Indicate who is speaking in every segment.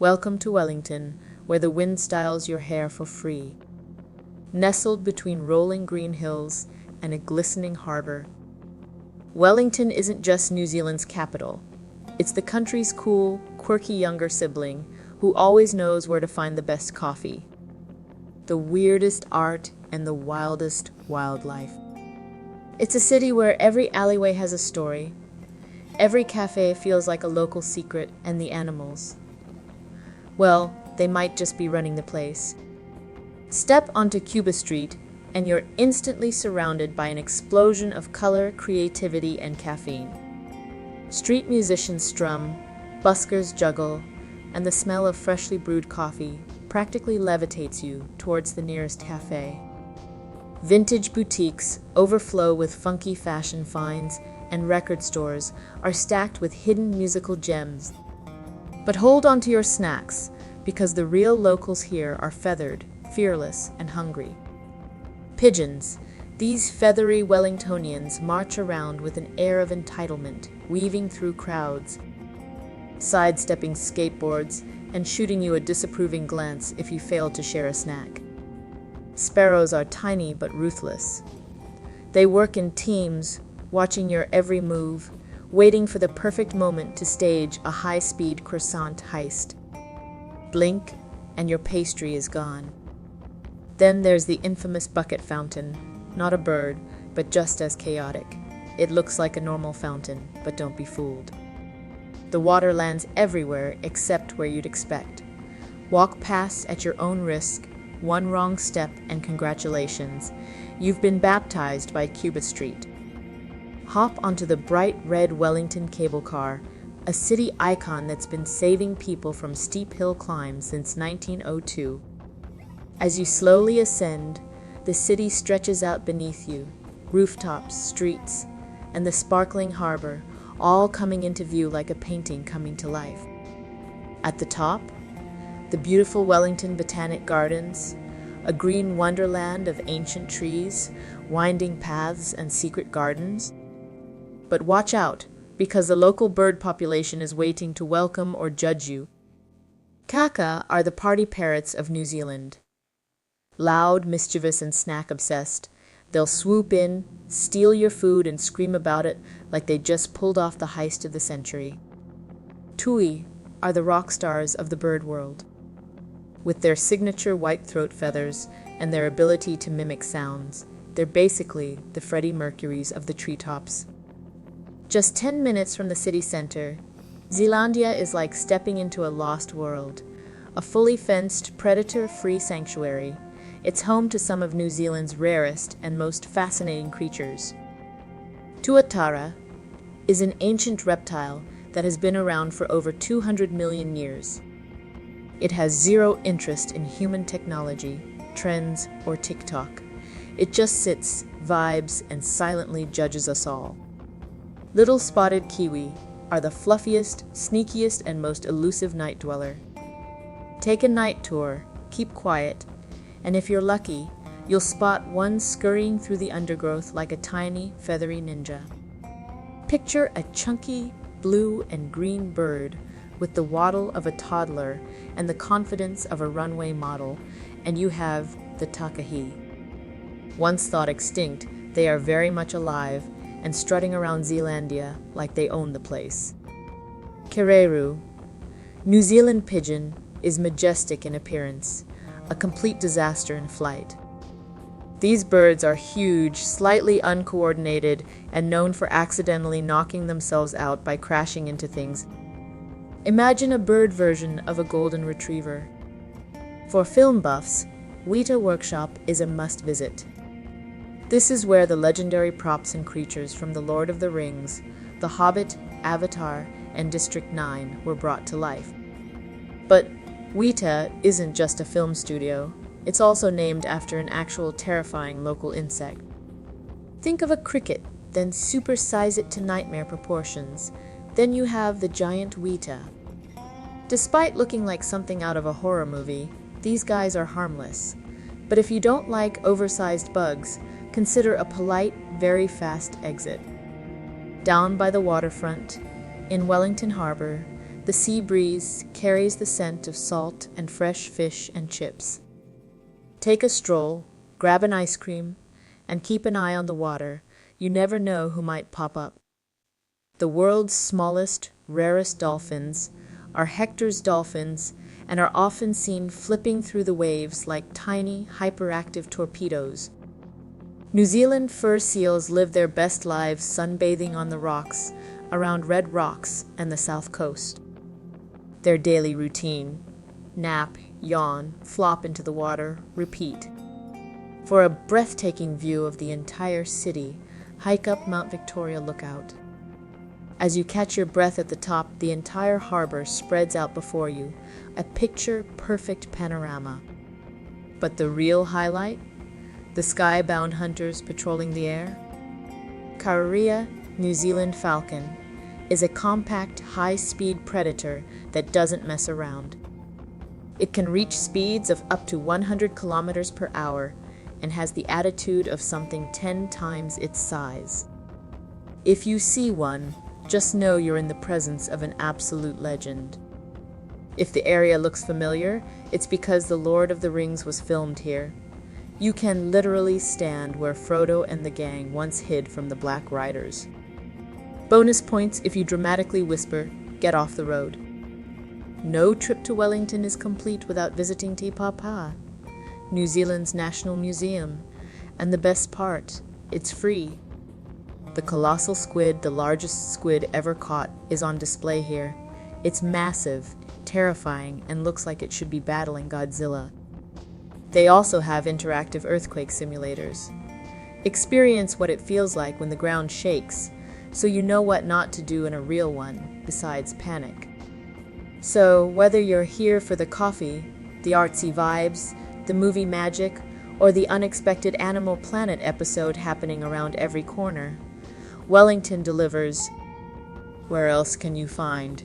Speaker 1: Welcome to Wellington, where the wind styles your hair for free. Nestled between rolling green hills and a glistening harbour, Wellington isn't just New Zealand's capital. It's the country's cool, quirky younger sibling who always knows where to find the best coffee, the weirdest art, and the wildest wildlife. It's a city where every alleyway has a story. Every cafe feels like a local secret, and the animals, well, they might just be running the place. Step onto Cuba Street, and you're instantly surrounded by an explosion of color, creativity, and caffeine. Street musicians strum, buskers juggle, and the smell of freshly brewed coffee practically levitates you towards the nearest cafe. Vintage boutiques overflow with funky fashion finds, and record stores are stacked with hidden musical gems. But hold on to your snacks, because the real locals here are feathered, fearless, and hungry. Pigeons, these feathery Wellingtonians, march around with an air of entitlement, weaving through crowds, sidestepping skateboards, and shooting you a disapproving glance if you fail to share a snack. Sparrows are tiny but ruthless. They work in teams, watching your every move, waiting for the perfect moment to stage a high-speed croissant heist. Blink, and your pastry is gone. Then there's the infamous bucket fountain, not a bird, but just as chaotic. It looks like a normal fountain, but don't be fooled. The water lands everywhere except where you'd expect. Walk past at your own risk, one wrong step and congratulations. You've been baptized by Cuba Street. Hop onto the bright red Wellington Cable Car, a city icon that's been saving people from steep hill climbs since 1902. As you slowly ascend, the city stretches out beneath you, rooftops, streets, and the sparkling harbour, all coming into view like a painting coming to life. At the top, the beautiful Wellington Botanic Gardens, a green wonderland of ancient trees, winding paths, and secret gardens. But watch out, because the local bird population is waiting to welcome or judge you. Kaka are the party parrots of New Zealand. Loud, mischievous, and snack-obsessed, they'll swoop in, steal your food, and scream about it like they just pulled off the heist of the century. Tui are the rock stars of the bird world. With their signature white throat feathers and their ability to mimic sounds, they're basically the Freddie Mercurys of the treetops. Just 10 minutes from the city center, Zealandia is like stepping into a lost world, a fully fenced, predator-free sanctuary. It's home to some of New Zealand's rarest and most fascinating creatures. Tuatara is an ancient reptile that has been around for over 200 million years. It has zero interest in human technology, trends, or TikTok. It just sits, vibes, and silently judges us all. Little spotted kiwi are the fluffiest, sneakiest, and most elusive night dweller. Take a night tour, keep quiet, and if you're lucky, you'll spot one scurrying through the undergrowth like a tiny, feathery ninja. Picture a chunky, blue and green bird with the waddle of a toddler and the confidence of a runway model, and you have the takahi. Once thought extinct, they are very much alive and strutting around Zealandia like they own the place. Kereru, New Zealand pigeon, is majestic in appearance, a complete disaster in flight. These birds are huge, slightly uncoordinated, and known for accidentally knocking themselves out by crashing into things. Imagine a bird version of a golden retriever. For film buffs, Wētā Workshop is a must-visit. This is where the legendary props and creatures from The Lord of the Rings, The Hobbit, Avatar, and District 9 were brought to life. But Wētā isn't just a film studio. It's also named after an actual terrifying local insect. Think of a cricket, then supersize it to nightmare proportions. Then you have the giant Wētā. Despite looking like something out of a horror movie, these guys are harmless. But if you don't like oversized bugs, consider a polite, very fast exit. Down by the waterfront, in Wellington Harbour, The sea breeze carries the scent of salt and fresh fish and chips. Take a stroll, grab an ice cream, and keep an eye on the water. You never know who might pop up. The world's smallest, rarest dolphins are Hector's dolphins and are often seen flipping through the waves like tiny, hyperactive torpedoes. New Zealand fur seals live their best lives sunbathing on the rocks around Red Rocks and the south coast. Their daily routine: nap, yawn, flop into the water, repeat. For a breathtaking view of the entire city, hike up Mount Victoria Lookout. As you catch your breath at the top, the entire harbour spreads out before you, a picture-perfect panorama. But the real highlight? The sky-bound hunters patrolling the air? Kareria New Zealand falcon is a compact, high-speed predator that doesn't mess around. It can reach speeds of up to 100 kilometers per hour and has the attitude of something 10 times its size. If you see one, just know you're in the presence of an absolute legend. If the area looks familiar, it's because The Lord of the Rings was filmed here. You can literally stand where Frodo and the gang once hid from the Black Riders. Bonus points if you dramatically whisper, "Get off the road." No trip to Wellington is complete without visiting Te Papa, New Zealand's National Museum, and the best part, it's free. The colossal squid, the largest squid ever caught, is on display here. It's massive, terrifying, and looks like it should be battling Godzilla. They also have interactive earthquake simulators. Experience what it feels like when the ground shakes, so you know what not to do in a real one, besides panic. So, whether you're here for the coffee, the artsy vibes, the movie magic, or the unexpected Animal Planet episode happening around every corner, Wellington delivers. Where else can you find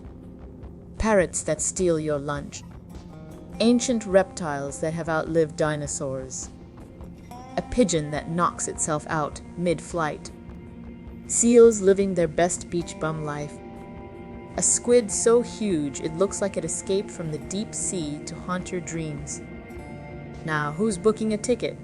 Speaker 1: parrots that steal your lunch, ancient reptiles that have outlived dinosaurs, a pigeon that knocks itself out mid-flight, seals living their best beach bum life, a squid so huge it looks like it escaped from the deep sea to haunt your dreams? Now, who's booking a ticket?